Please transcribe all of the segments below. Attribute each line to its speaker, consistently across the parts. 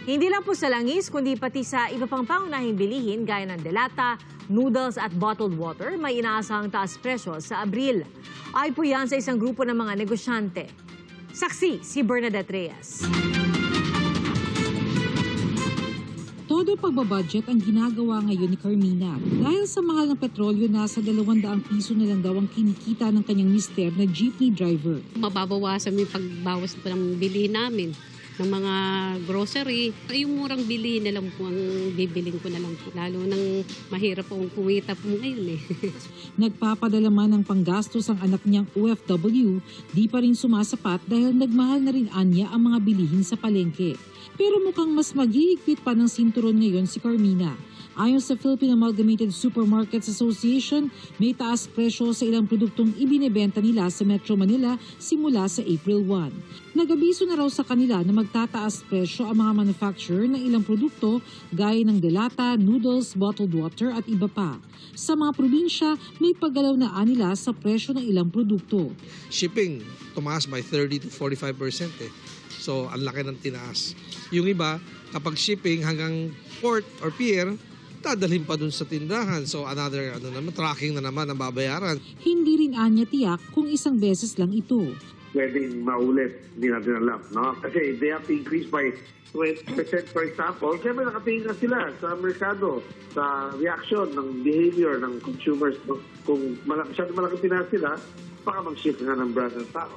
Speaker 1: Hindi lang po sa langis, kundi pati sa iba pang pangunahing bilihin gaya ng delata, noodles at bottled water, may inaasahang taas presyo sa Abril. Ay po yan sa isang grupo ng mga negosyante. Saksi si Bernadette Reyes.
Speaker 2: Todo pagbabudget ang ginagawa ngayon ni Carmina. Dahil sa mahal ng petrolyo, nasa 200 piso na lang daw ang kinikita ng kanyang mister na jeepney driver.
Speaker 3: Mababawasan mo yung pagbawas po ng bilihin namin ng mga grocery. Yung murang bilihin na lang po ang bibiling ko na lang po. Lalo nang mahirap po ang kumita po ngayon eh.
Speaker 2: Nagpapadala man ng panggastos ang anak niyang OFW, di pa rin sumasapat dahil nagmahal na rin anya ang mga bilihin sa palengke. Pero mukhang mas maghihigpit pa ng sinturon ngayon si Carmina. Ayon sa Philippine Amalgamated Supermarkets Association, may taas presyo sa ilang produktong ibinebenta nila sa Metro Manila simula sa April 1. Nag-abiso na raw sa kanila na magtataas presyo ang mga manufacturer ng ilang produkto gaya ng delata, noodles, bottled water at iba pa. Sa mga probinsya, may paggalaw na nila sa presyo ng ilang produkto.
Speaker 4: Shipping, tumaas by 30 to 45% eh. So, ang laki ng tinaas. Yung iba, kapag shipping hanggang port or pier, dadalhin pa dun sa tindahan. So, another tracking na naman ang babayaran.
Speaker 2: Hindi rin anya tiyak kung isang beses lang ito.
Speaker 5: Pwedeng maulit, hindi natin alam. No? Kasi they have to increase by 20% for example. Siyempre nakatingin na sila sa merkado, sa reaction ng behavior ng consumers. Kung malaking tinaas sila, baka mag-shift nga ng brand ng tao.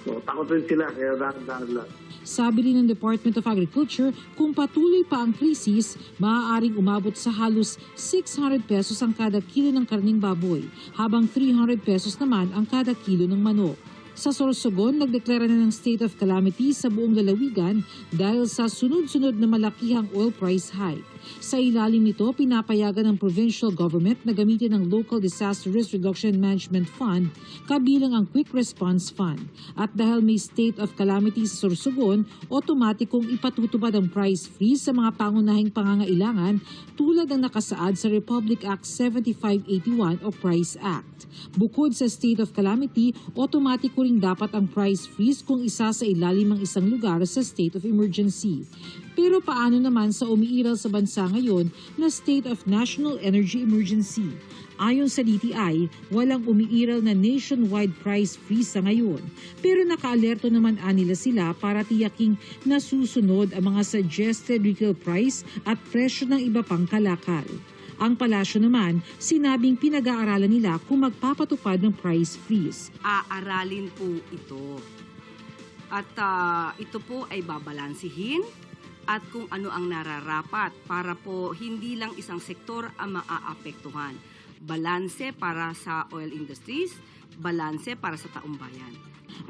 Speaker 5: So, takot rin sila, kaya dahan-dahan lang.
Speaker 2: Sabi rin ng Department of Agriculture, kung patuloy pa ang krisis, maaaring umabot sa halos 600 pesos ang kada kilo ng karning baboy, habang 300 pesos naman ang kada kilo ng manok. Sa Sorsogon, nagdeklara na ng state of calamity sa buong lalawigan dahil sa sunod-sunod na malakihang oil price hike. Sa ilalim nito, pinapayagan ng provincial government na gamitin ang Local Disaster Risk Reduction Management Fund kabilang ang Quick Response Fund. At dahil may state of calamity sa Sorsogon, otomatikong ipatutupad ang price freeze sa mga pangunahing pangangailangan tulad ng nakasaad sa Republic Act 7581 o Price Act. Bukod sa state of calamity, otomatiko ring dapat ang price freeze kung isa sa ilalim ng isang lugar sa state of emergency. Pero paano naman sa umiiral sa bansa ngayon na state of national energy emergency? Ayon sa DTI, walang umiiral na nationwide price freeze sa ngayon. Pero nakaalerto naman nila sila para tiyaking nasusunod ang mga suggested retail price at presyo ng iba pang kalakal. Ang palasyo naman, sinabing pinag-aaralan nila kung magpapatupad ng price freeze.
Speaker 6: Aaralin po ito. At ito po ay babalansihin at kung ano ang nararapat para po hindi lang isang sektor ang maaapektuhan. Balanse para sa oil industries, balanse para sa taong bayan.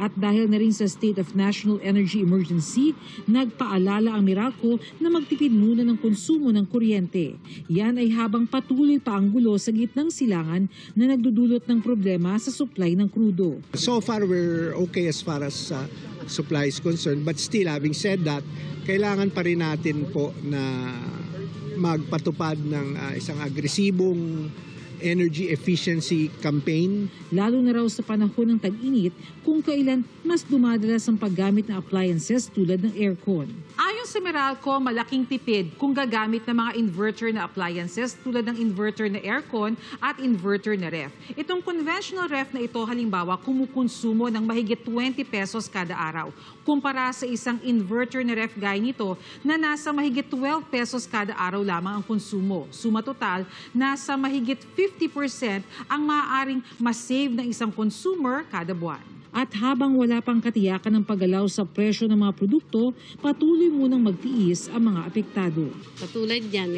Speaker 2: At dahil na rin sa state of national energy emergency, nagpaalala ang Meralco na magtipid muna ng konsumo ng kuryente. Yan ay habang patuloy pa ang gulo sa gitnang silangan na nagdudulot ng problema sa supply ng krudo.
Speaker 7: So far, we're okay as far as supply is concerned. But still, having said that, kailangan pa rin natin po na magpatupad ng isang agresibong energy efficiency campaign.
Speaker 2: Lalo na raw sa panahon ng tag-init kung kailan mas dumadalas ang paggamit ng appliances tulad ng aircon. Ayon sa Meralco, malaking tipid kung gagamit ng mga inverter na appliances tulad ng inverter na aircon at inverter na ref. Itong conventional ref na ito halimbawa kumukonsumo ng mahigit 20 pesos kada araw kumpara sa isang inverter na ref gaya nito na nasa mahigit 12 pesos kada araw lamang ang konsumo. Suma total, nasa mahigit 50% ang maaaring masave ng isang consumer kada buwan. At habang wala pang katiyakan ng paggalaw sa presyo ng mga produkto, patuloy munang magtiis ang mga apektado.
Speaker 3: Katulad yan,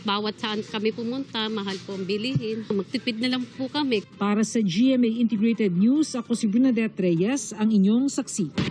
Speaker 3: bawat saan kami pumunta, mahal po ang bilihin. Magtipid na lang po kami.
Speaker 2: Para sa GMA Integrated News, ako si Bernadette Reyes, ang inyong saksi.